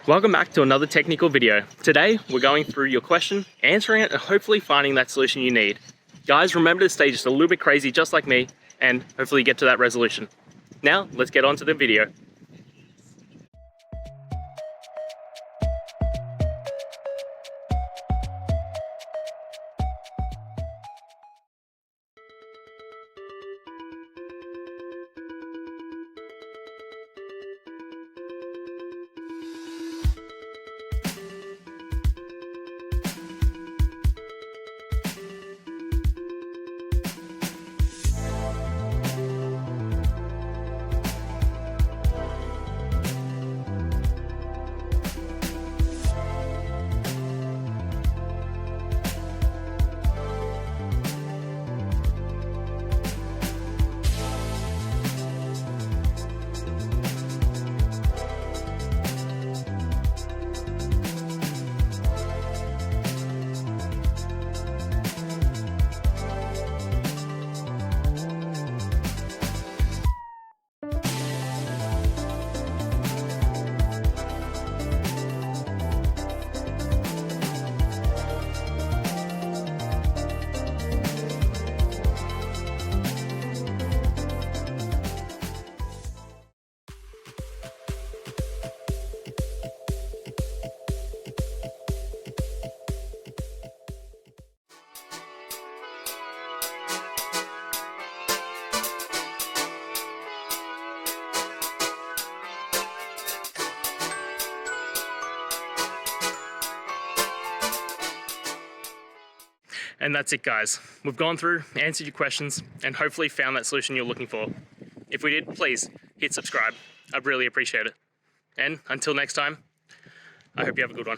Welcome back to another technical video. Today, we're going through your question, answering it, and hopefully finding that solution you need. Guys, remember to stay just a little bit crazy, just like me, and hopefully get to that resolution. Now, let's get on to the video. And that's it, guys. We've gone through, answered your questions, and hopefully found that solution you're looking for. If we did, please hit subscribe. I'd really appreciate it. And until next time, I hope you have a good one.